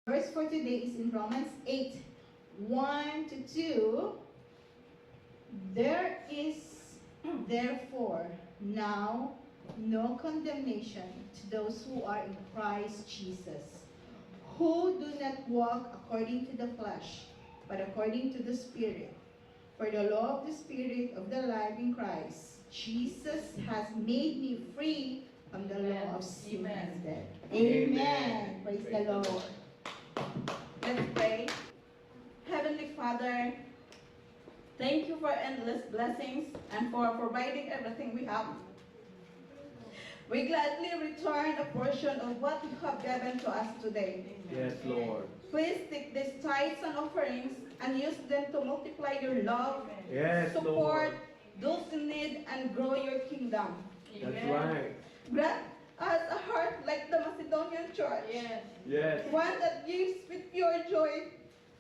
Verse for today is in Romans 8, 1 to 2. There is therefore now no condemnation to those who are in Christ Jesus, who do not walk according to the flesh, but according to the Spirit. For the law of the Spirit of the life in Christ Jesus has made me free from the law of sin and death. Amen. Praise the Lord. Let's pray. Heavenly Father, thank you for endless blessings and for providing everything we have. We gladly return a portion of what you have given to us today. Yes, Lord. Please take these tithes and offerings and use them to multiply your love, Yes, support Lord. those in need, and grow your kingdom. That's right. Grant us a heart like the Macedonian church. Yes. One that gives with pure joy,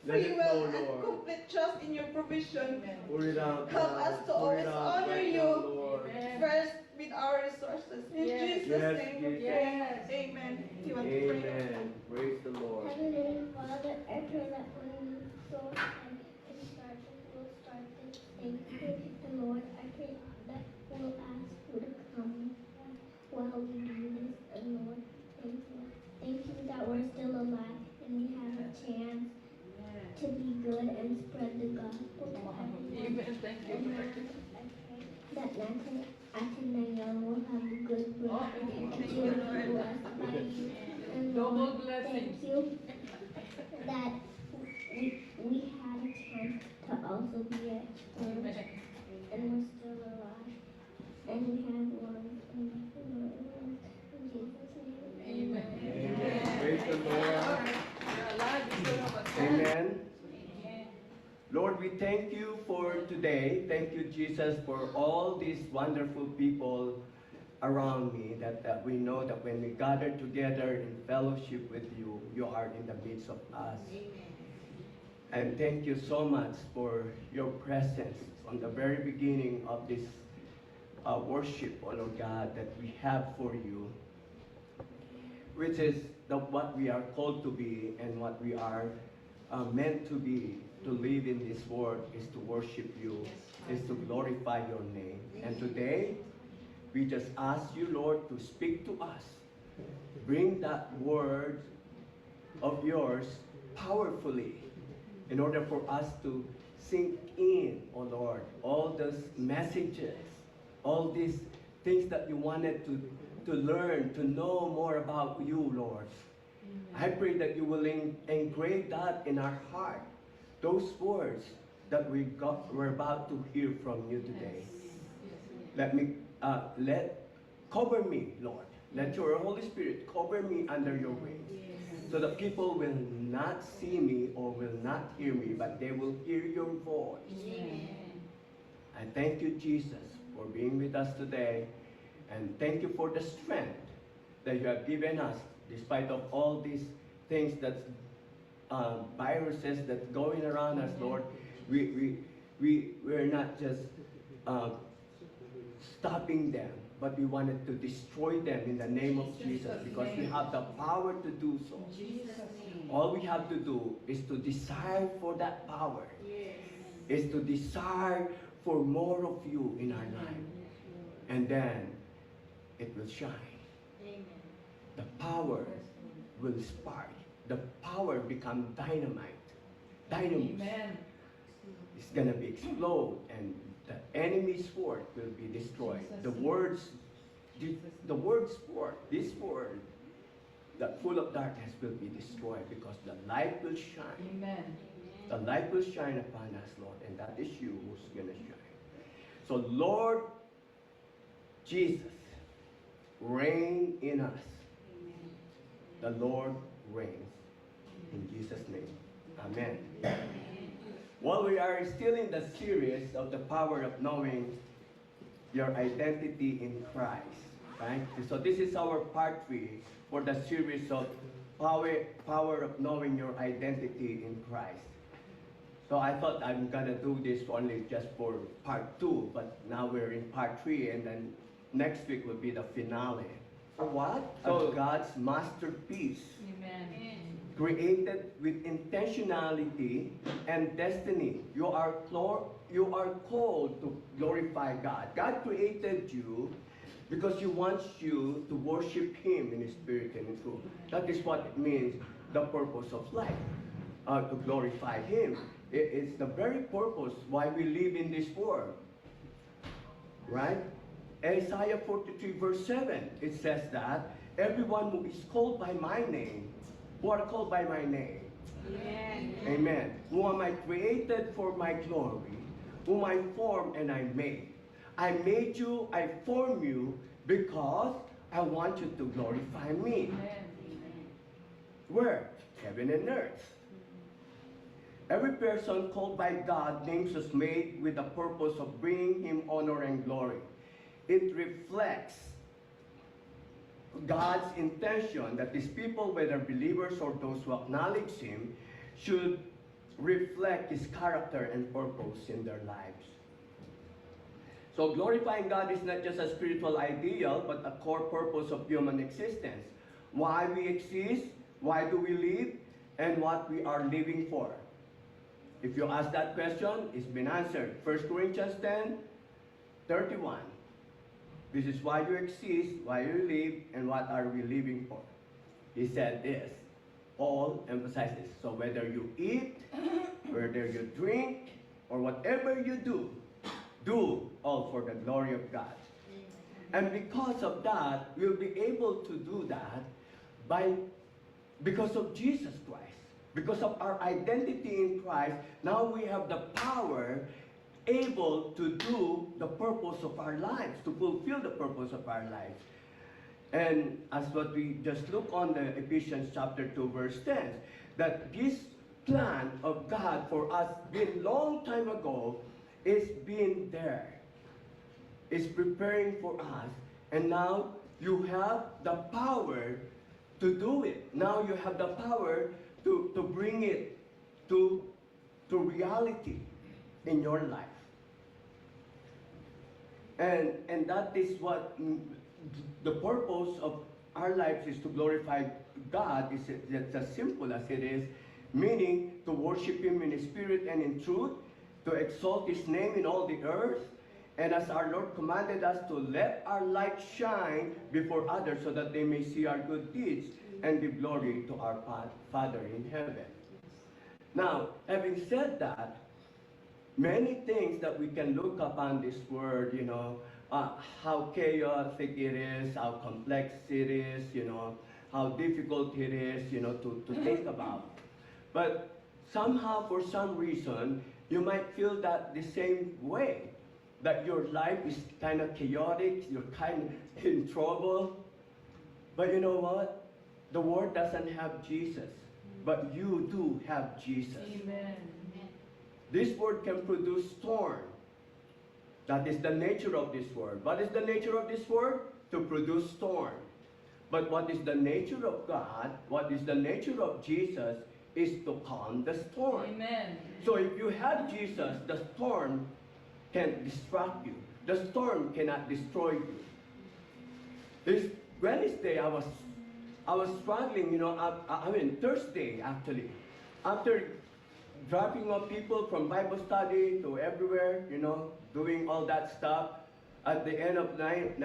Let free it will, go, and Lord. complete trust in your provision. Pour it out. Help now. us to Pour it always out honor right you. now, Lord. First with our resources. In Yes. Jesus' Yes, name we Jesus. pray. Amen. You want to pray? Amen. Praise the Lord. Heavenly Father, I pray that when you so and start it, we'll start this thing. And Lord, I pray that we'll ask you to come while we do this. And Lord, thank you. Thank you that we're still alive and we have a chance to be good and spread the gospel to everyone. Amen. Thank And you. Lord, I pray that Ate Nayang will have a good birthday and she will be blessed by you. And Lord, thank you that we had a chance to also be at church and we're still alive and we have one in Jesus' name. Amen. Praise the Lord. Amen. Lord, we thank you for today. Thank you, Jesus, for all these wonderful people around me that we know that when we gather together in fellowship with you, you are in the midst of us. And thank you so much for your presence from the very beginning of this worship, oh Lord God, that we have for you, which is what we are called to be and what we are meant to be, to live in this world, is to worship you, is to glorify your name. And today, we just ask you, Lord, to speak to us. Bring that word of yours powerfully in order for us to sink in, oh Lord, all those messages, all these things that you wanted to learn, to know more about you, Lord. I pray that you will engrave that in our heart, those words that we're about to hear from you today. Cover me, Lord. Let your Holy Spirit cover me under your wings, so that people will not see me or will not hear me, but they will hear your voice. I thank you, Jesus, for being with us today, and thank you for the strength that you have given us, despite of all these things that's viruses that's going around us, Lord. We're not just stopping them, but we wanted to destroy them in the name of Jesus, because we have the power to do so. All we have to do is to desire for that power, is to desire for more of you in our life, and then it will shine. The power will spark. The power become dynamite. Dynamos. It's gonna be explode, and the enemy's sword will be destroyed. The word sword, this word, that full of darkness will be destroyed, because the light will shine. The light will shine upon us, Lord, and that is you who's gonna shine. So, Lord Jesus, reign in us. The Lord reigns. In Jesus' name. Amen. While we are still in the series of the power of knowing your identity in Christ, right? So this is our part 3 for the series of power of knowing your identity in Christ. So I thought I'm gonna do this only just for part 2, but now we're in part 3, and then next week will be the finale. For what? So God's masterpiece. created with intentionality and destiny. You are called to glorify God. God created you because He wants you to worship Him in spirit and in truth. That is what it means, the purpose of life, to glorify Him. It's the very purpose why we live in this world. Right? Isaiah 43 verse 7, it says that everyone who is called by my name, who are called by my name, Amen. amen, whom am I created for my glory, whom I formed and I made. I made you, I formed you, because I want you to glorify me. Where? Heaven and earth. Every person called by God, names was made with the purpose of bringing Him honor and glory. It reflects God's intention that His people, whether believers or those who acknowledge Him, should reflect His character and purpose in their lives. So glorifying God is not just a spiritual ideal, but a core purpose of human existence. Why we exist, why do we live, and what we are living for. If you ask that question, it's been answered. 1 Corinthians 10:31. This is why you exist, why you live, and what are we living for. He said this. All emphasize this. So whether you eat, whether you drink, or whatever you do all for the glory of God. And because of that, we'll be able to do that because of Jesus Christ. Because of our identity in Christ, now we have the power able to do the purpose of our lives, to fulfill the purpose of our lives. And as what we just look on the Ephesians chapter 2 verse 10, that this plan of God for us been long time ago is being there, is preparing for us, and now you have the power to do it. Now you have the power to bring it to reality in your life. And that is what the purpose of our lives is, to glorify God. It's as simple as it is, meaning to worship Him in spirit and in truth, to exalt His name in all the earth, and as our Lord commanded us, to let our light shine before others so that they may see our good deeds and give glory to our Father in heaven. Now, having said that, many things that we can look upon this word, how chaotic it is, how complex it is, how difficult it is, to think about. But somehow, for some reason, you might feel that the same way, that your life is kind of chaotic, you're kind of in trouble. But you know what? The world doesn't have Jesus, but you do have Jesus. Amen. This word can produce storm. That is the nature of this word. What is the nature of this word? To produce storm. But what is the nature of God? What is the nature of Jesus? Is to calm the storm. Amen. So if you have Jesus, the storm can distract you. The storm cannot destroy you. This Wednesday, I was struggling, Thursday actually. After dropping off people from Bible study to everywhere, doing all that stuff. At the end of night,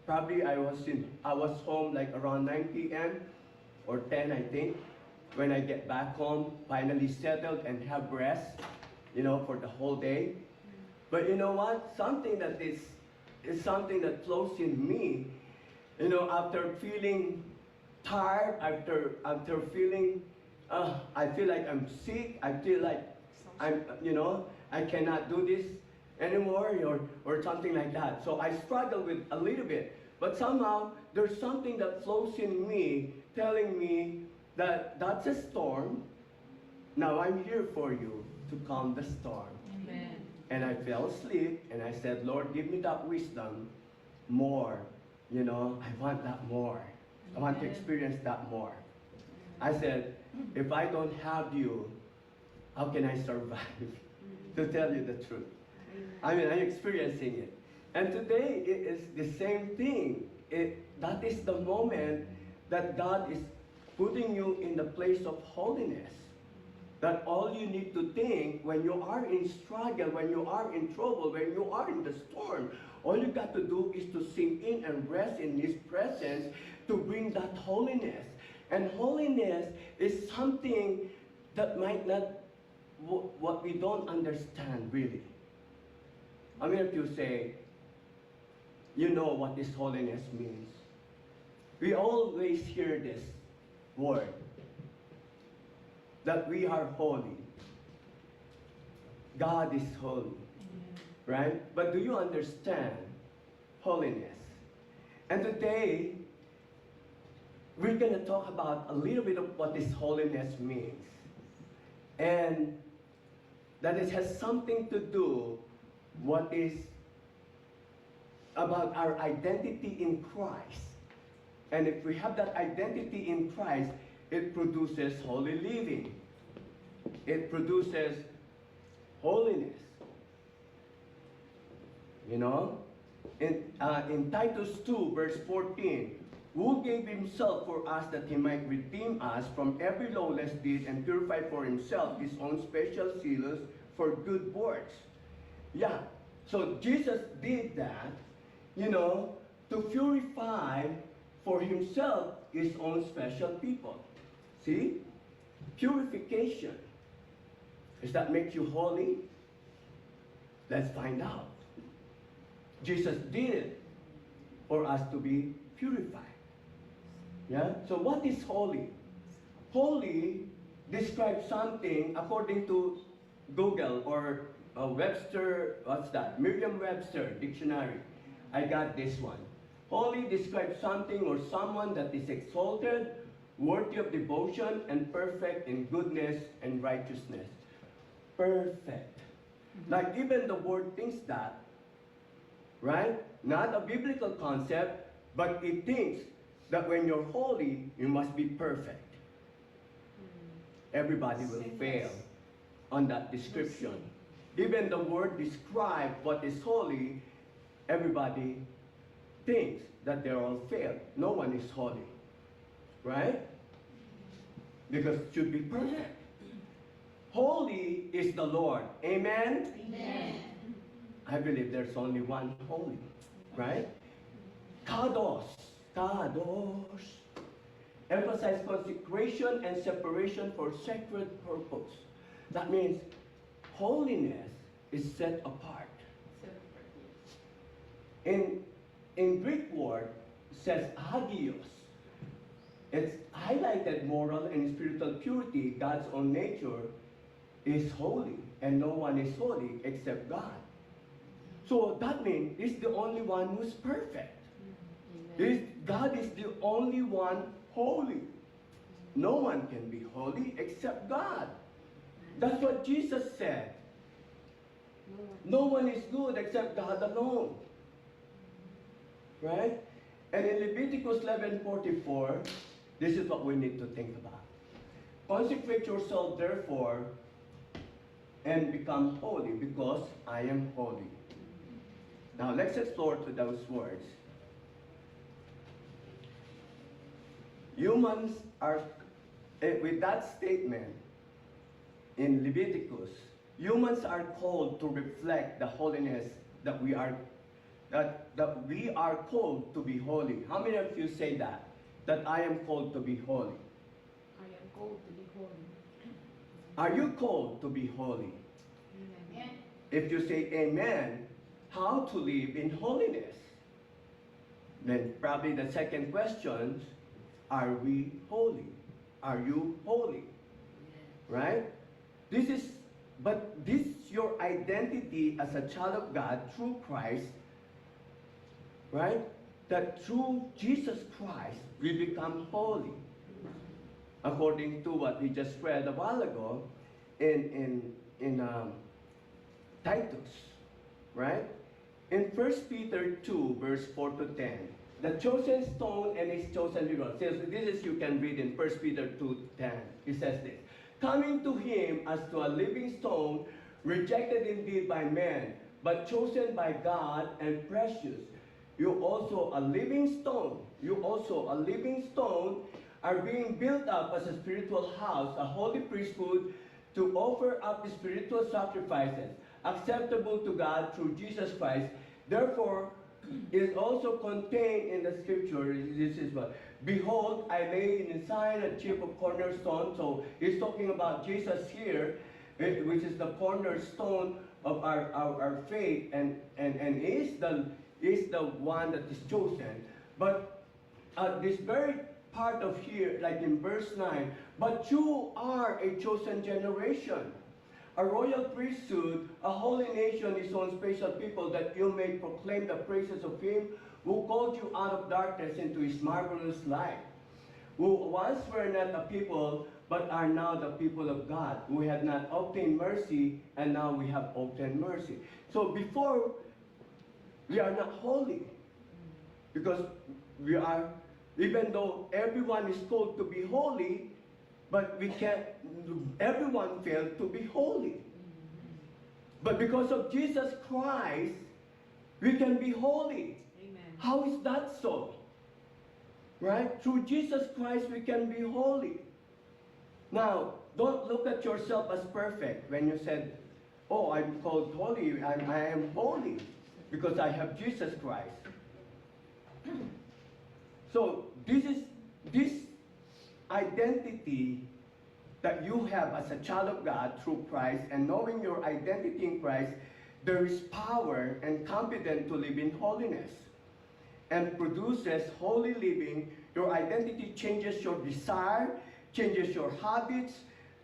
probably I was home like around 9 p.m. or 10, I think. When I get back home, finally settled and have rest, for the whole day. But you know what? Something that is something that flows in me, after feeling tired, after feeling, I feel like I'm sick, I feel like I cannot do this anymore, or something like that. So I struggle with a little bit. But somehow, there's something that flows in me, telling me that that's a storm. Now I'm here for you to calm the storm. Amen. And I fell asleep, and I said, Lord, give me that wisdom more. I want that more. I want to experience that more. I said, if I don't have you, how can I survive? To tell you the truth. I'm experiencing it. And today, it is the same thing. That is the moment that God is putting you in the place of holiness. That all you need to think when you are in struggle, when you are in trouble, when you are in the storm, all you got to do is to sink in and rest in His presence to bring that holiness. And holiness is something that might not, what we don't understand really. I mean, if you say, you know what this holiness means. We always hear this word, that we are holy. God is holy. Right? But do you understand holiness? And today, we're going to talk about a little bit of what this holiness means. And that it has something to do what is about our identity in Christ. And if we have that identity in Christ, it produces holy living. It produces holiness. You know, in Titus 2, verse 14, who gave Himself for us that He might redeem us from every lawless deed and purify for Himself His own special zealous for good works. Yeah, so Jesus did that, you know, to purify for Himself His own special people. See? Purification. Does that make you holy? Let's find out. Jesus did it for us to be purified. Yeah? So what is holy? Holy describes something according to Google or Webster, what's that? Merriam-Webster dictionary. I got this one. Holy describes something or someone that is exalted, worthy of devotion, and perfect in goodness and righteousness. Perfect. Like even the word thinks that, right? Not a biblical concept, but it thinks that when you're holy, you must be perfect. Everybody will fail on that description. Even the word describe what is holy, everybody thinks that they're all failed. No one is holy. Right? Because it should be perfect. Holy is the Lord. Amen? Amen. I believe there's only one holy. Right? Kadosh. Kadosh. Emphasize consecration and separation for sacred purpose. That means holiness is set apart. In Greek word, it says hagios. It's highlighted moral and spiritual purity. God's own nature is holy, and no one is holy except God. So that means He's the only one who's perfect. God is the only one holy. No one can be holy except God. That's what Jesus said. No one is good except God alone. Right? And in Leviticus 11:44, this is what we need to think about. Consecrate yourself, therefore, and become holy, because I am holy. Now, let's explore to those words. Humans are, with that statement in Leviticus, humans are called to reflect the holiness that we are called to be holy. How many of you say that? That I am called to be holy. I am called to be holy. Are you called to be holy? Amen. If you say amen, how to live in holiness? Then probably the second question, are we holy? Are you holy? Right? This is your identity as a child of God through Christ, right? That through Jesus Christ we become holy. According to what we just read a while ago in Titus, right? In 1 Peter 2, verse 4 to 10, the chosen stone and his chosen river. This is, you can read in 1 Peter 2:10. It says this: coming to him as to a living stone, rejected indeed by men, but chosen by God and precious. You also a living stone. You also a living stone, are being built up as a spiritual house, a holy priesthood, to offer up spiritual sacrifices acceptable to God through Jesus Christ. Therefore, is also contained in the scripture. This is what, behold, I lay in Zion a chief of cornerstone. So he's talking about Jesus here, which is the cornerstone of our faith, and is the one that is chosen. But this very part of here, like in verse 9, but you are a chosen generation, a royal priesthood, a holy nation, his own special people, that you may proclaim the praises of him who called you out of darkness into his marvelous light, who once were not a people, but are now the people of God, who had not obtained mercy, and now we have obtained mercy. So before, we are not holy, because we are, even though everyone is called to be holy, but we can't, everyone failed to be holy. But because of Jesus Christ, we can be holy. Amen. How is that so? Right? Through Jesus Christ, we can be holy. Now, don't look at yourself as perfect when you said, oh, I'm called holy, I am holy because I have Jesus Christ. So this identity that you have as a child of God through Christ, and knowing your identity in Christ, there is power and confidence to live in holiness, and produces holy living. Your identity changes your desire, changes your habits,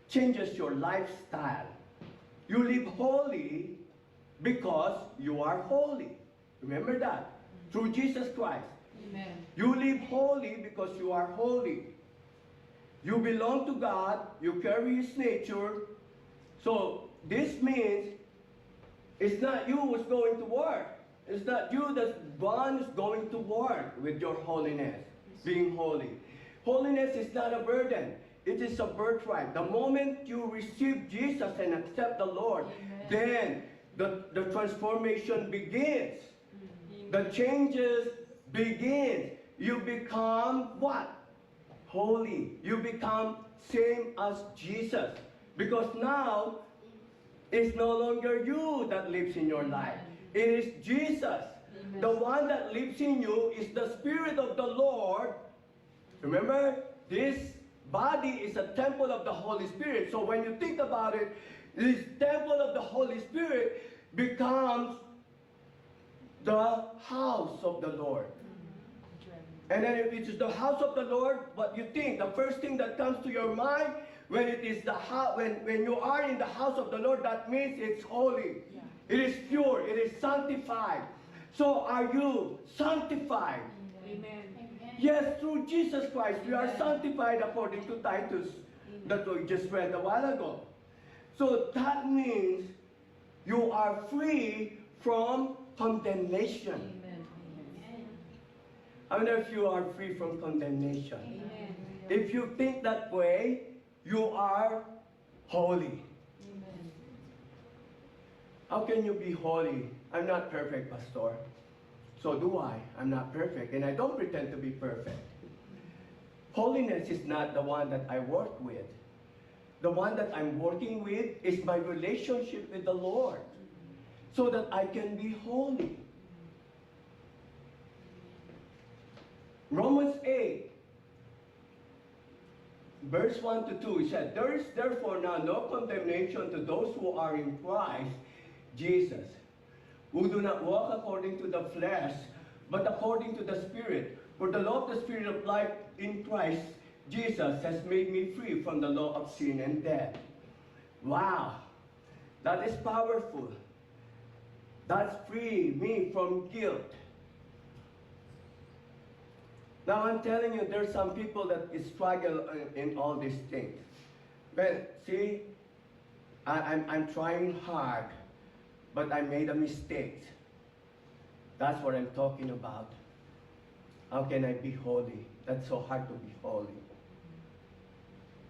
changes your lifestyle. You live holy because you are holy. Remember that. Through Jesus Christ. Amen. You live holy because you are holy. You belong to God. You carry his nature. So this means it's not you who's going to work. It's not you that's one who's going to work with your holiness, being holy. Holiness is not a burden. It is a birthright. The moment you receive Jesus and accept the Lord, Amen. then the transformation begins. The changes begin. You become what? Holy. You become same as Jesus. Because now, it's no longer you that lives in your life. It is Jesus. Amen. The one that lives in you is the Spirit of the Lord. Remember, this body is a temple of the Holy Spirit. So when you think about it, this temple of the Holy Spirit becomes the house of the Lord. And then if it is the house of the Lord, what you think, the first thing that comes to your mind when it is the when you are in the house of the Lord, that means it's holy. Yeah. It is pure, it is sanctified. So are you sanctified? Amen. Yes, through Jesus Christ, we are sanctified according to Titus that we just read a while ago. So that means you are free from condemnation. I wonder if you are free from condemnation. Amen. If you think that way, you are holy. Amen. How can you be holy? I'm not perfect, Pastor. So do I. I'm not perfect, and I don't pretend to be perfect. Holiness is not the one that I work with. The one that I'm working with is my relationship with the Lord, so that I can be holy. Romans 8, verse 1 to 2, he said, there is therefore now no condemnation to those who are in Christ Jesus, who do not walk according to the flesh, but according to the Spirit. For the law of the Spirit of life in Christ Jesus has made me free from the law of sin and death. Wow, that is powerful. That's free me from guilt. Now I'm telling you, there's some people that struggle in all these things. But see, I'm trying hard, but I made a mistake. That's what I'm talking about. How can I be holy? That's so hard to be holy.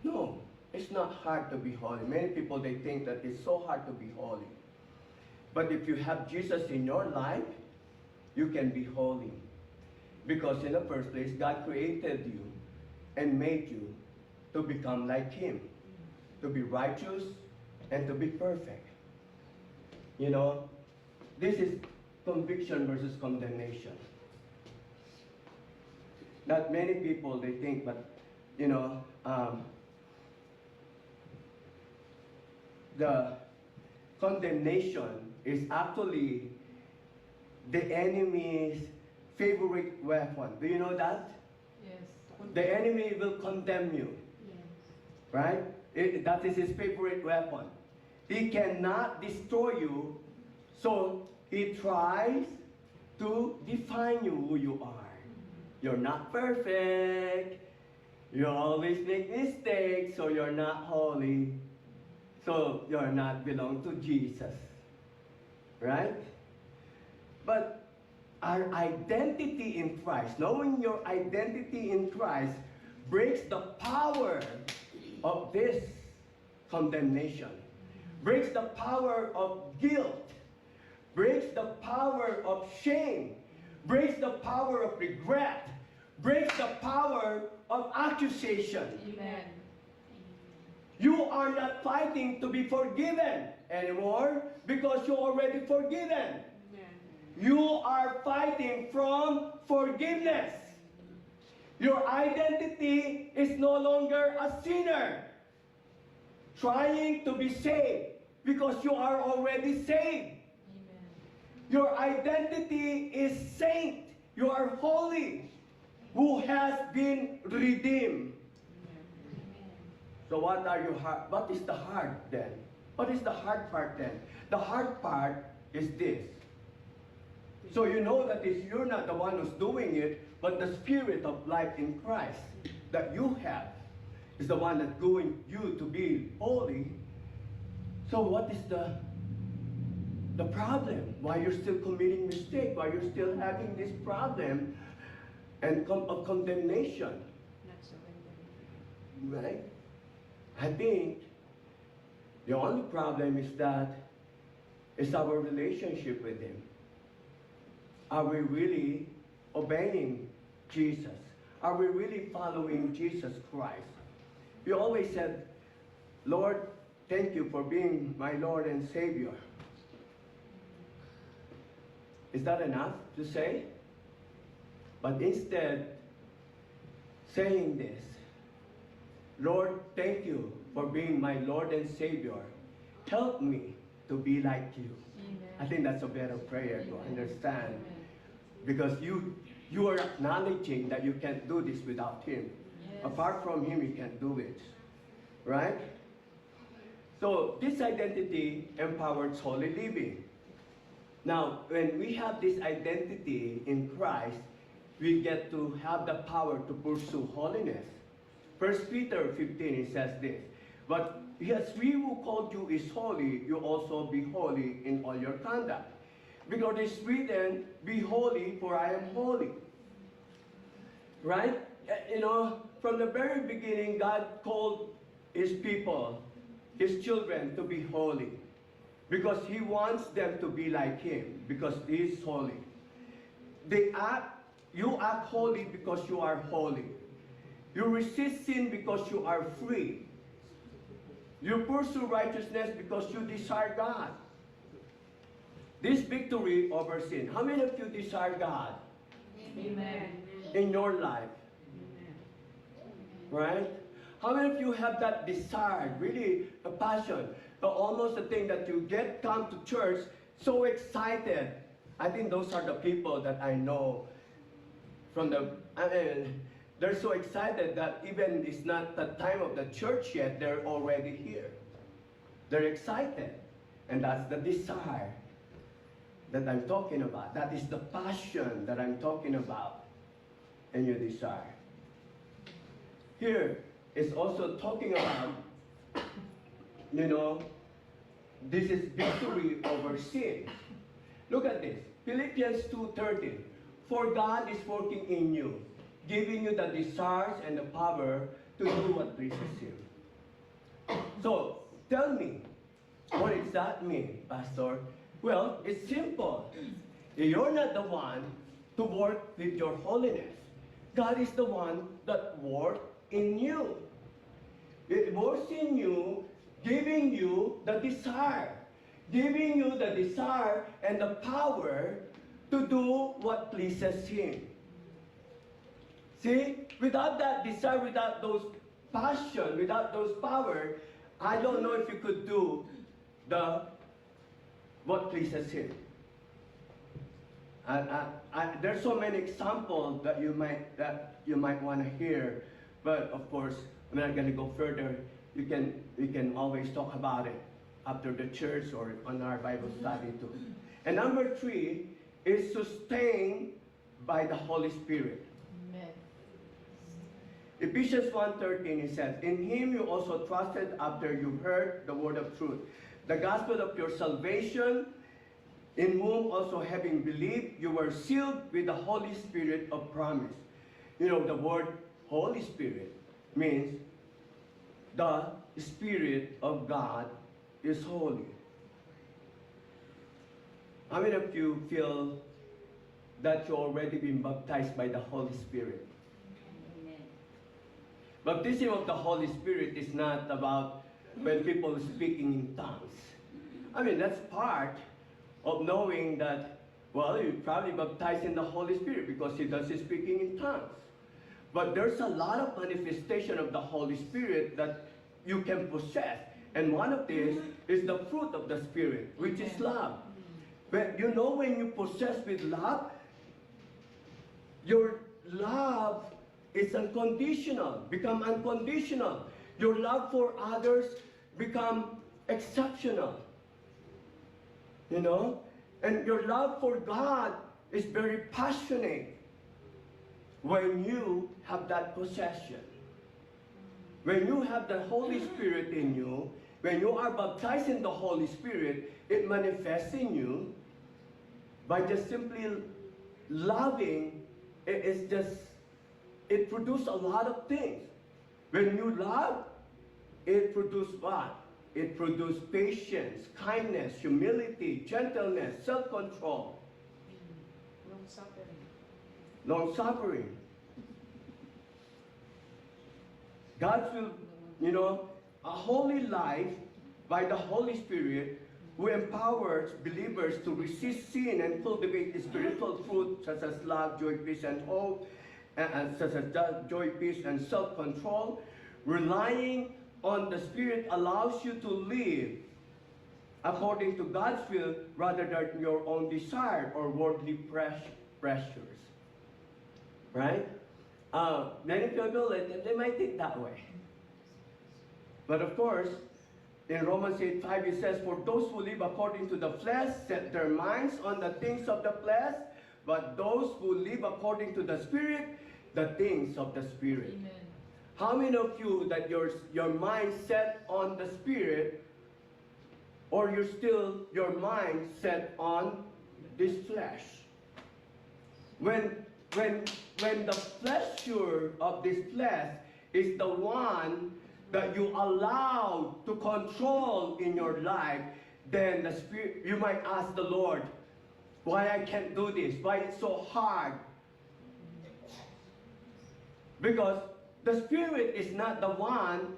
No, it's not hard to be holy. Many people, they think that it's so hard to be holy. But if you have Jesus in your life, you can be holy. Because in the first place, God created you and made you to become like Him, to be righteous and to be perfect. You know, this is conviction versus condemnation. Not many people, they think, but, you know, the condemnation is actually the enemy's favorite weapon. Do you know that? Yes. The enemy will condemn you, right? That is his favorite weapon. He cannot destroy you, so he tries to define you who you are. You're not perfect. You always make mistakes, so you're not holy. So you're not belong to Jesus, right? But our identity in Christ, knowing your identity in Christ, breaks the power of this condemnation, breaks the power of guilt, breaks the power of shame, breaks the power of regret, breaks the power of accusation. Amen. You are not fighting to be forgiven anymore because you're already forgiven. You are fighting from forgiveness. Your identity is no longer a sinner trying to be saved because you are already saved. Amen. Your identity is saint. You are holy who has been redeemed. So what is the hard then? What is the hard part then? The hard part is this. So you know that you're not the one who's doing it, but the Spirit of life in Christ that you have is the one that's going you to be holy. So what is the problem? Why you're still committing mistake? Why you're still having this problem and of condemnation? Not surrendering. Right? I think the only problem is that it's our relationship with Him. Are we really obeying Jesus? Are we really following Jesus Christ? We always said, Lord, thank you for being my Lord and Savior. Is that enough to say? But instead, saying this, Lord, thank you for being my Lord and Savior. Help me to be like you. Amen. I think that's a better prayer to Amen. understand. Amen. Because you are acknowledging that you can't do this without Him. Yes. Apart from Him, you can't do it. Right? So this identity empowers holy living. Now, when we have this identity in Christ, we get to have the power to pursue holiness. 1 Peter 15, it says this, but as we who called you is holy, you also be holy in all your conduct. Because it's written, be holy, for I am holy. Right? You know, from the very beginning, God called His people, His children, to be holy. Because He wants them to be like Him, because He is holy. You act holy because you are holy. You resist sin because you are free. You pursue righteousness because you desire God. This victory over sin. How many of you desire God Amen. in your life? Right? How many of you have that desire, really a passion, almost a thing that you come to church so excited? I think those are the people that I know they're so excited that even it's not the time of the church yet, they're already here. They're excited. And that's the desire that I'm talking about. That is the passion that I'm talking about in your desire. Here is also talking about, this is victory over sin. Look at this. Philippians 2:13. For God is working in you, giving you the desires and the power to do what pleases Him. So, tell me, what does that mean, Pastor? Well, it's simple. You're not the one to work with your holiness. God is the one that works in you. It works in you, giving you the desire. Giving you the desire and the power to do what pleases Him. See, without that desire, without those passion, without those power, I don't know if you could do what pleases Him. There's so many examples that you might want to hear, but of course, I'm not going to go further. We can always talk about it after the church or on our Bible study too. And number 3 is sustained by the Holy Spirit. Amen. Ephesians 1:13, it says, "In Him you also trusted after you heard the word of truth, the gospel of your salvation, in whom also having believed, you were sealed with the Holy Spirit of promise." You know, the word Holy Spirit means the Spirit of God is holy. How many of you feel that you've already been baptized by the Holy Spirit? Amen. Baptism of the Holy Spirit is not about when people are speaking in tongues. I mean, that's part of knowing that, well, you're probably baptized in the Holy Spirit because He does His speaking in tongues. But there's a lot of manifestation of the Holy Spirit that you can possess. And one of these is the fruit of the Spirit, which is love. But you know, when you possess with love, your love is unconditional, become unconditional. Your love for others become exceptional. You know? And your love for God is very passionate when you have that possession. When you have the Holy Spirit in you, when you are baptized in the Holy Spirit, it manifests in you by just simply loving. It produces a lot of things. When you love, it produces what? It produces patience, kindness, humility, gentleness, self-control, Long suffering. long-suffering. God will, you know, a holy life by the Holy Spirit who empowers believers to resist sin and cultivate spiritual fruit such as love, joy, peace, and hope, and such as joy, peace, and self-control. Relying on the Spirit allows you to live according to God's will rather than your own desire or worldly pressures. Right? Many people, they might think that way. But of course, in Romans 8:5 it says, "For those who live according to the flesh set their minds on the things of the flesh, but those who live according to the Spirit, the things of the Spirit." Amen. How many of you that your mind set on the Spirit, or your mind set on this flesh? When the pleasure of this flesh is the one that you allow to control in your life, then the Spirit, you might ask the Lord, why I can't do this? Why it's so hard? Because the Spirit is not the one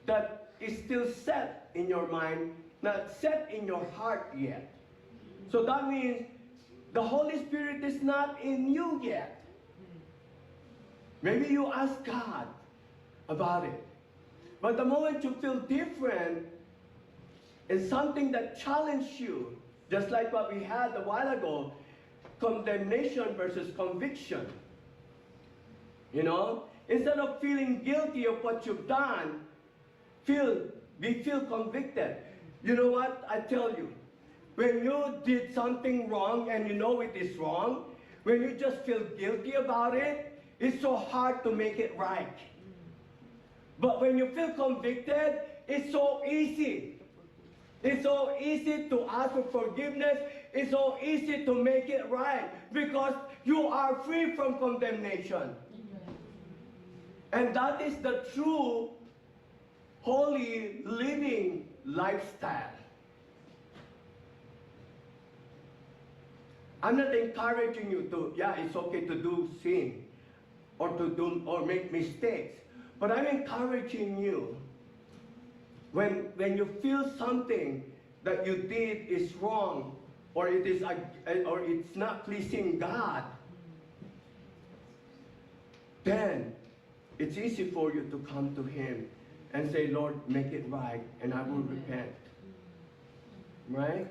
that is still set in your mind, not set in your heart yet. So that means the Holy Spirit is not in you yet. Maybe you ask God about it. But the moment you feel different in something that challenged you, just like what we had a while ago, condemnation versus conviction. You know, instead of feeling guilty of what you've done, we feel convicted. You know what? I tell you, when you did something wrong and you know it is wrong, when you just feel guilty about it, it's so hard to make it right. But when you feel convicted, it's so easy. It's so easy to ask for forgiveness. It's so easy to make it right because you are free from condemnation. And that is the true holy living lifestyle. I'm not encouraging you to, it's okay to do sin or make mistakes. But I'm encouraging you, when you feel something that you did is wrong, or or it's not pleasing God, then it's easy for you to come to Him and say, Lord, make it right, and I will repent. Right?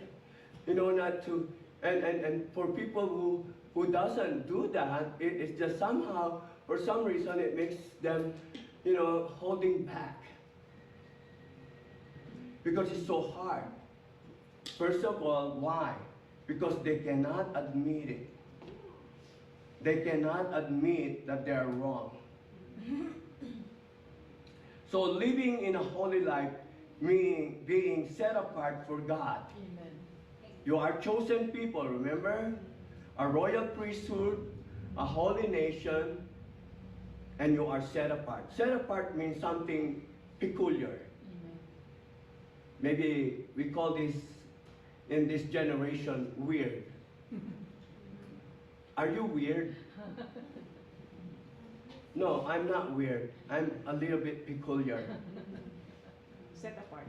You know, not to, and for people who doesn't do that, it's just somehow, for some reason, it makes them, you know, holding back. Because it's so hard. First of all, why? Because they cannot admit it. They cannot admit that they are wrong. So living in a holy life meaning being set apart for God. Amen. You are chosen people, remember? A royal priesthood, a holy nation, and you are set apart. Set apart means something peculiar. Amen. Maybe we call this, in this generation, weird. Are you weird? No, I'm not weird. I'm a little bit peculiar. Set apart.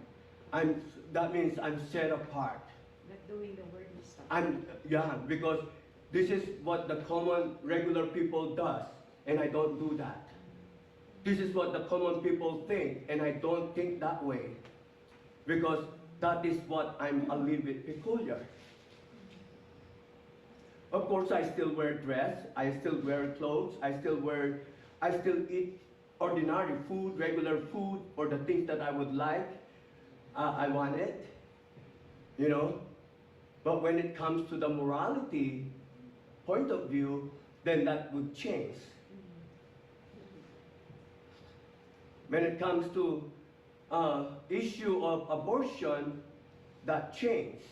That means I'm set apart. Not doing the worldly stuff. Because this is what the common regular people does, and I don't do that. This is what the common people think, and I don't think that way. Because that is what I'm a little bit peculiar. Of course, I still wear dress, I still wear clothes, I still eat ordinary food, regular food, or the things that I would like. I want it, you know. But when it comes to the morality point of view, then that would change. When it comes to issue of abortion, that changes.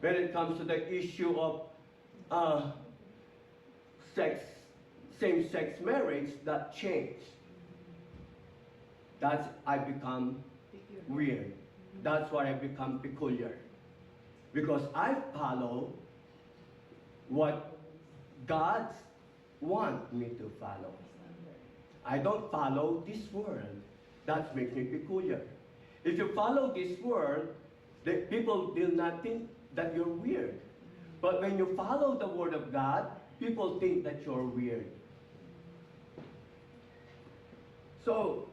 When it comes to the issue of same-sex marriage, that changes. That's I become weird. That's why I become peculiar. Because I follow what God wants me to follow. I don't follow this world. That makes me peculiar. If you follow this world, the people will not think that you're weird. But when you follow the Word of God, people think that you're weird. So,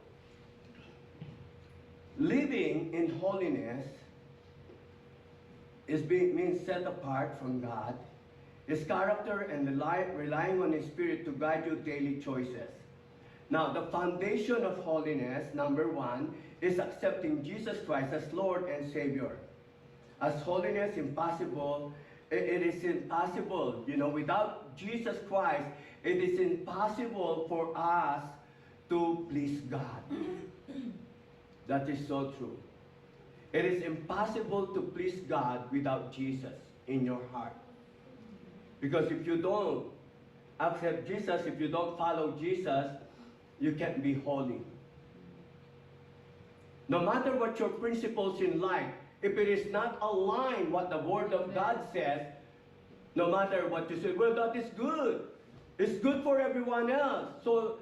living in holiness means set apart from God, His character, and relying on His Spirit to guide your daily choices. Now, the foundation of holiness, number one, is accepting Jesus Christ as Lord and Savior. As holiness impossible, it is impossible, you know, without Jesus Christ, it is impossible for us to please God. That is so true. It is impossible to please God without Jesus in your heart. Because if you don't accept Jesus, if you don't follow Jesus, you can't be holy. No matter what your principles in life, if it is not aligned what the Word of God says, no matter what you say, well, that is good. It's good for everyone else, so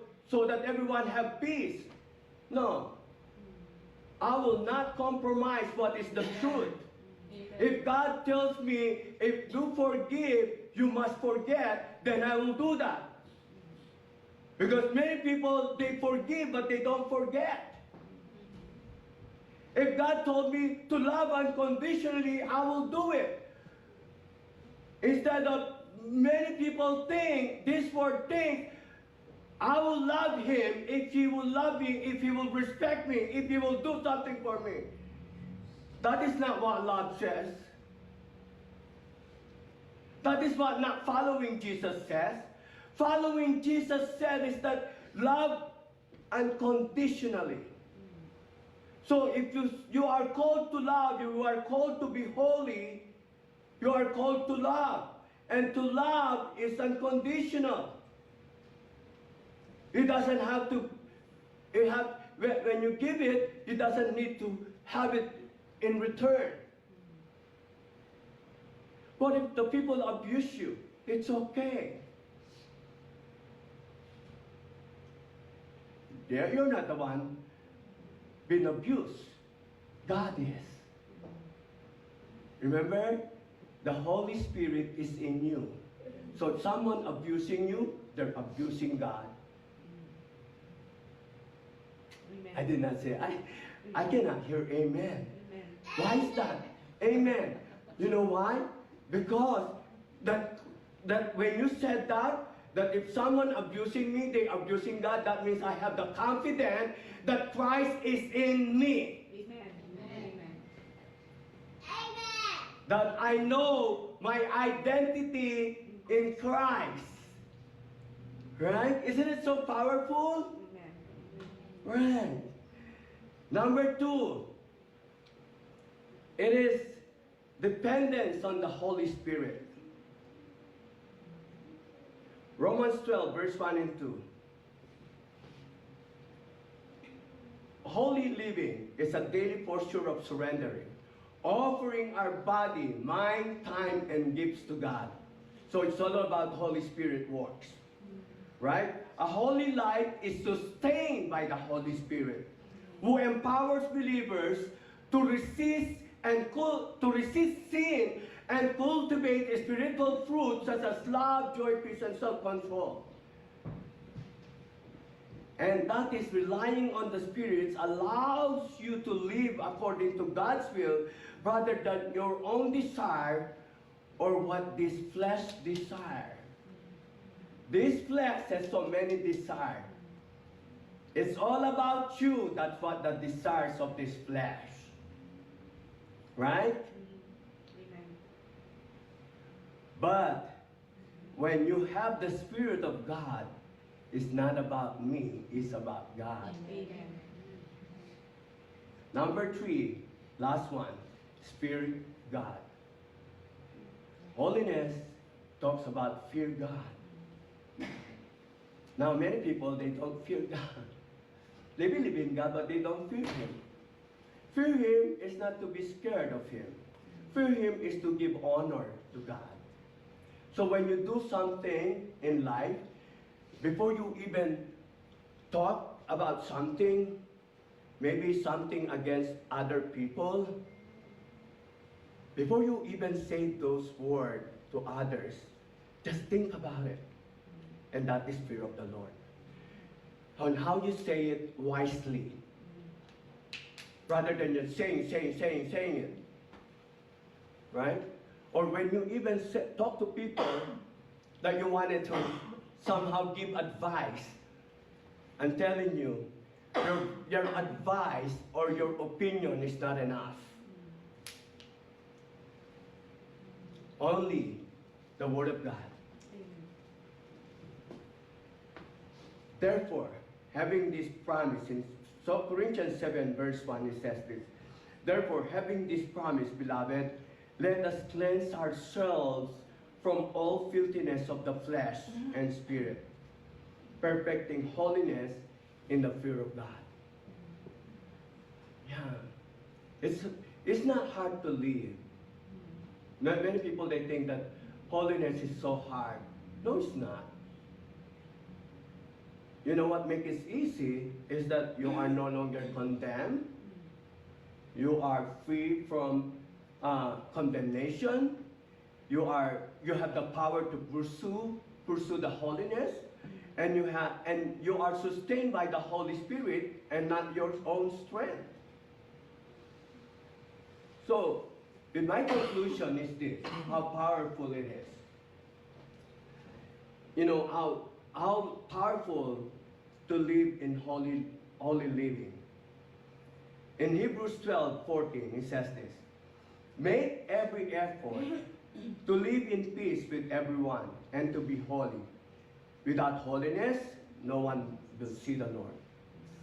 that everyone have peace. No. I will not compromise what is the truth. If God tells me, if you forgive, you must forget, then I will do that. Because many people, they forgive, but they don't forget. If God told me to love unconditionally, I will do it. Instead of many people think, this word think, I will love him if he will love me, if he will respect me, if he will do something for me. That is not what love says. That is what not following Jesus says. Following Jesus said is that love unconditionally. So if you are called to love, you are called to be holy, you are called to love. And to love is unconditional. It doesn't have to, when you give it, it doesn't need to have it in return. But if the people abuse you, it's okay. You're not the one being abused. God is. Remember, the Holy Spirit is in you. So if someone abusing you, they're abusing God. Amen. I did not say, I cannot hear amen. Amen. Why is that? Amen. You know why? Because that when you said that if someone abusing me, they abusing God, that means I have the confidence that Christ is in me. Amen. Amen. That I know my identity in Christ. Right? Isn't it so powerful? Amen. Right. Number 2, it is dependence on the Holy Spirit. Romans 12, verse 1 and 2. Holy living is a daily posture of surrendering, offering our body, mind, time, and gifts to God. So it's all about Holy Spirit works. Right? A holy life is sustained by the Holy Spirit, who empowers believers to resist sin and cultivate spiritual fruits such as love, joy, peace, and self-control. And that is relying on the Spirit allows you to live according to God's will rather than your own desire or what this flesh desires. This flesh has so many desires. It's all about you. That's what the desires of this flesh. Right? Amen. But when you have the Spirit of God, it's not about me, it's about God. Amen. Number 3, last one, Spirit God. Holiness talks about fear God. Now many people, they don't fear God. They believe in God, but they don't fear Him. Fear Him is not to be scared of Him. Fear Him is to give honor to God. So when you do something in life, before you even talk about something, maybe something against other people, before you even say those words to others, just think about it. And that is fear of the Lord. On how you say it wisely. Rather than just saying it. Right? Or when you even talk to people that you wanted to somehow give advice, and telling you your advice or your opinion is not enough. Only the Word of God. Therefore, having this promise, in Corinthians 7 verse 1, it says this, therefore, having this promise, beloved, let us cleanse ourselves from all filthiness of the flesh and spirit, perfecting holiness in the fear of God. Yeah. It's not hard to live. Not many people, they think that holiness is so hard. No, it's not. You know what makes it easy is that you are no longer condemned. You are free from condemnation. You have the power to pursue the holiness, and you are sustained by the Holy Spirit and not your own strength. So, my conclusion is this: how powerful it is. You know how powerful to live in holy living. In Hebrews 12:14, it says this: make every effort to live in peace with everyone and to be holy. Without holiness, no one will see the Lord.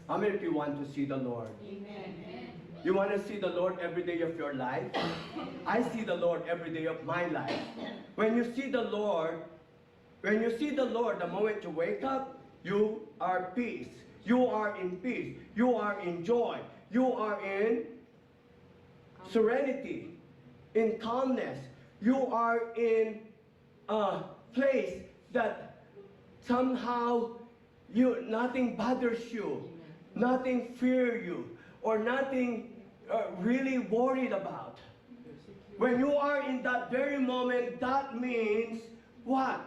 How many of you want to see the Lord? Amen. You want to see the Lord every day of your life? I see the Lord every day of my life. When you see the Lord, the moment you wake up, you are peace. You are in peace. You are in joy. You are in serenity, in calmness. You are in a place that somehow nothing bothers you. nothing fear you, or nothing really worried about. When you are in that very moment, that means what?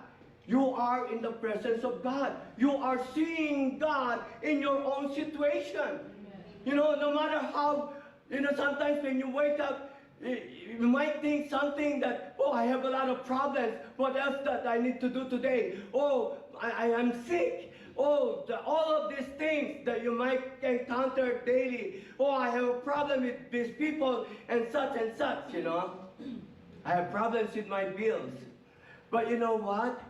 You are in the presence of God. You are seeing God in your own situation. You know, no matter how, sometimes when you wake up, you might think something that, oh, I have a lot of problems. What else that I need to do today? Oh, I am sick. Oh, all of these things that you might encounter daily. Oh, I have a problem with these people and such, I have problems with my bills. But you know what?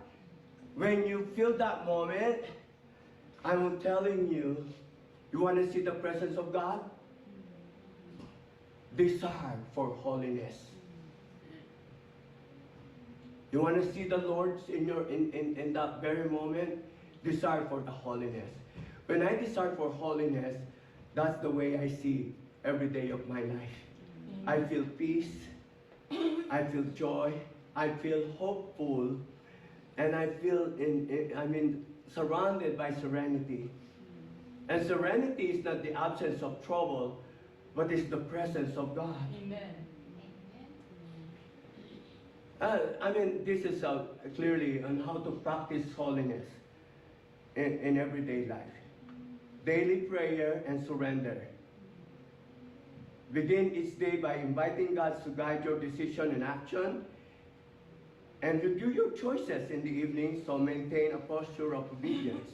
When you feel that moment, I'm telling you, you want to see the presence of God? Desire for holiness. You want to see the Lord in that very moment? Desire for the holiness. When I desire for holiness, that's the way I see every day of my life. I feel peace, I feel joy, I feel hopeful, and I feel surrounded by serenity. And serenity is not the absence of trouble, but it's the presence of God. Amen. This is clearly on how to practice holiness in everyday life. Daily prayer and surrender. Begin each day by inviting God to guide your decision and action. And review your choices in the evening, so maintain a posture of obedience.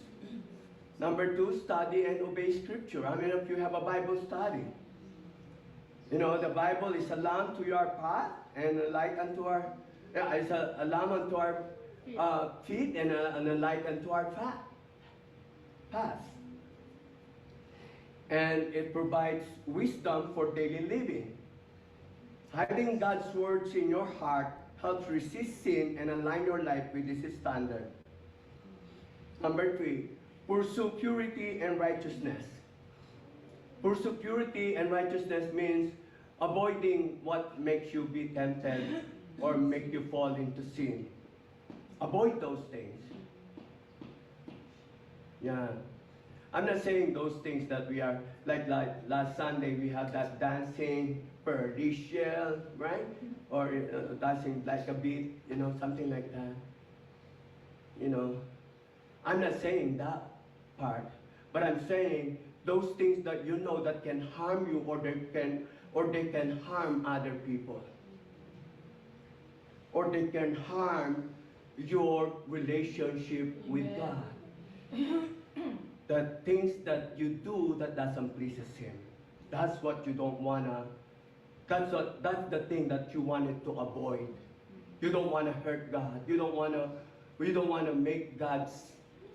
Number 2, study and obey Scripture. How many of you have a Bible study? You know, the Bible is a lamp to your path and a light unto our, it's a lamp unto our feet and a light unto our path. And it provides wisdom for daily living. Hiding God's words in your heart helps resist sin and align your life with His standard. Number 3, pursue purity and righteousness. Pursue purity and righteousness means avoiding what makes you be tempted or make you fall into sin. Avoid those things. Yeah. I'm not saying those things that we are, like last Sunday we had that dancing perdition, right? Or dancing like a beat, something like that. I'm not saying that part, but I'm saying those things that that can harm you or they can harm other people. Or they can harm your relationship with God. The things that you do that doesn't please Him. That's what you don't wanna. That's the thing that you wanted to avoid. You don't want to hurt God. You don't want to make God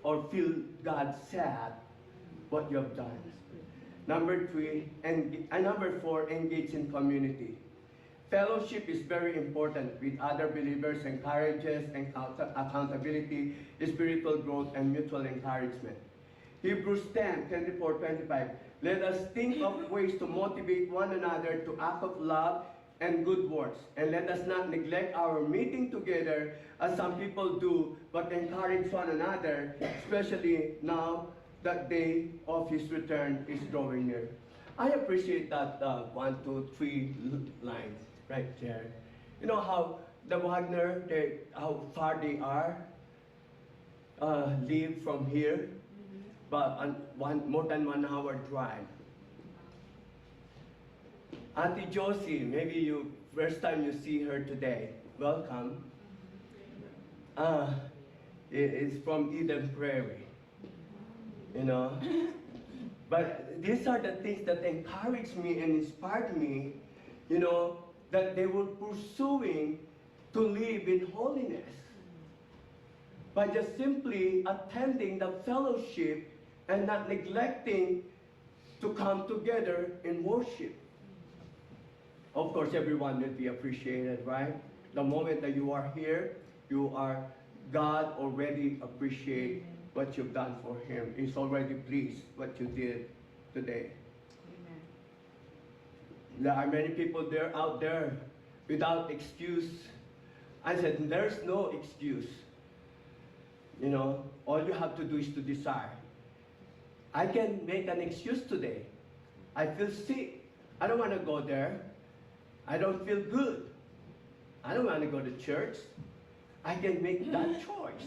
or feel God sad what you have done. Number 4, engage in community. Fellowship is very important with other believers, encourages accountability, spiritual growth, and mutual encouragement. Hebrews 10:24-25. Let us think of ways to motivate one another to act of love and good works. And let us not neglect our meeting together as some people do, but encourage one another, especially now that day of His return is drawing near. I appreciate that 1, 2, 3 lines right there. You know how the Wagner, how far they are, live from here, but more than 1 hour drive. Auntie Josie, maybe first time you see her today. Welcome. It's from Eden Prairie. But these are the things that encouraged me and inspired me, that they were pursuing to live in holiness. By just simply attending the fellowship and not neglecting to come together in worship. Of course, everyone will be appreciated, right? The moment that you are here, God already appreciate what you've done for Him. He's already pleased what you did today. Amen. There are many people out there without excuse. I said, there's no excuse. All you have to do is to desire. I can make an excuse today. I feel sick. I don't want to go there. I don't feel good. I don't want to go to church. I can make that choice.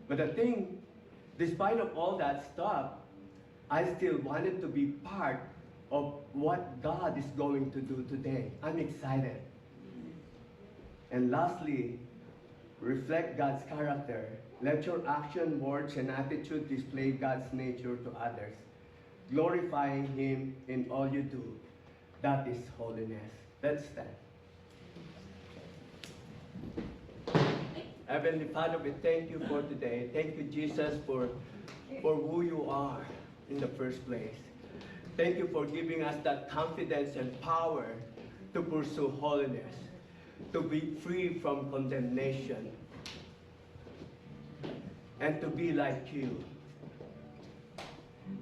But the thing, despite of all that stuff, I still wanted to be part of what God is going to do today. I'm excited. And lastly, reflect God's character. Let your action, words, and attitude display God's nature to others, glorifying Him in all you do. That is holiness. Let's stand. Heavenly Father, we thank you for today. Thank you, Jesus, for who you are in the first place. Thank you for giving us that confidence and power to pursue holiness, to be free from condemnation, and to be like you.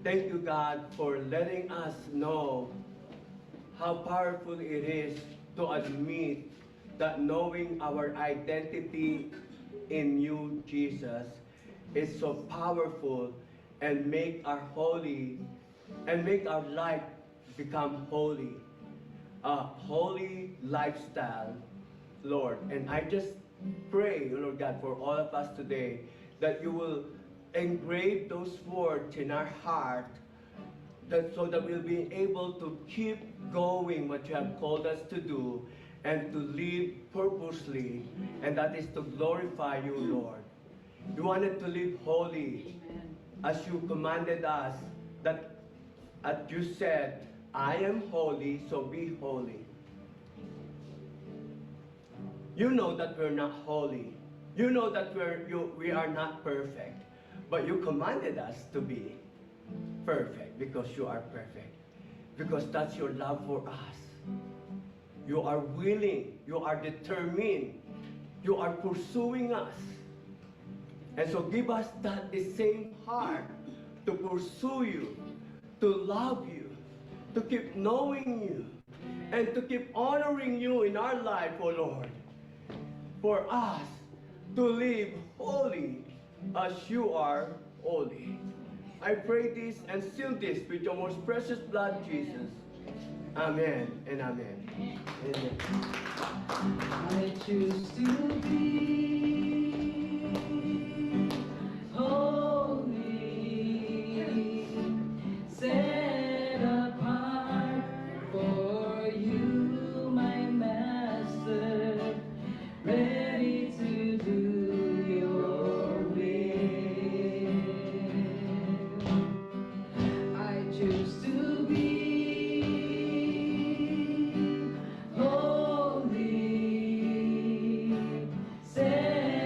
Thank you, God, for letting us know how powerful it is to admit that knowing our identity in you, Jesus, is so powerful and make our life become holy. A holy lifestyle, Lord. And I just pray, Lord God, for all of us today, that you will engrave those words in our heart, so that we'll be able to keep going what you have called us to do, and to live purposely, and that is to glorify you, Lord. You wanted to live holy, as you commanded us, that as you said, I am holy, so be holy. You know that we're not holy. You know that we are not perfect. But you commanded us to be perfect because you are perfect. Because that's your love for us. You are willing. You are determined. You are pursuing us. And so give us the same heart to pursue you, to love you, to keep knowing you, and to keep honoring you in our life, O Lord. For us to live holy as you are holy. I pray this and seal this with your most precious blood, Jesus. Amen and amen. Amen. I choose to be holy, set apart for you, my Master, ready to do your will. I choose to be holy, set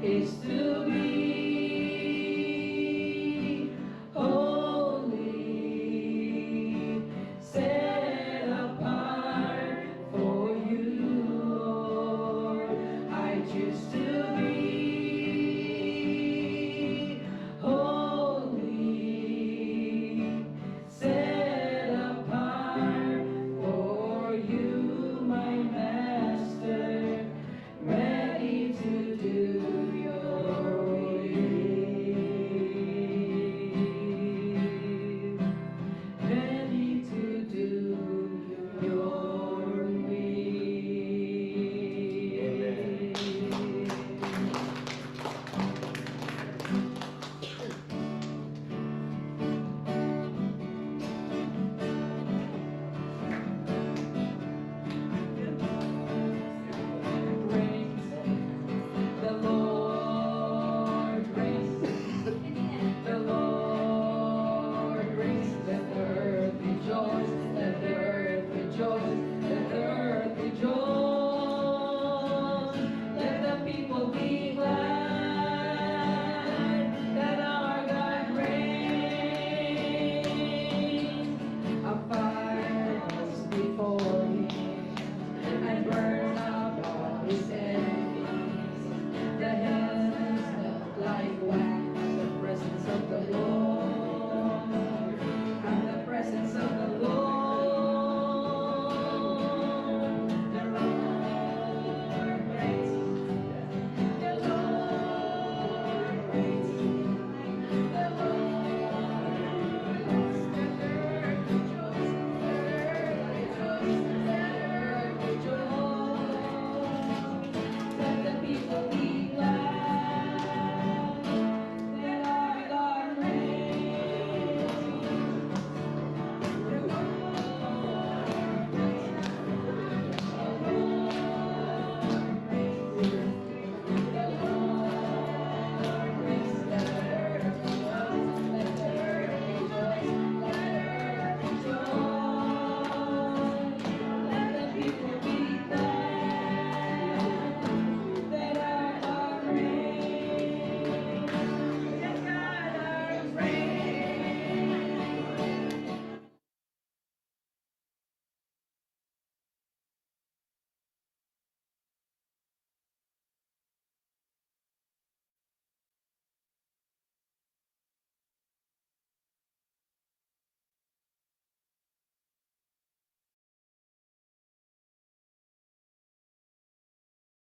is to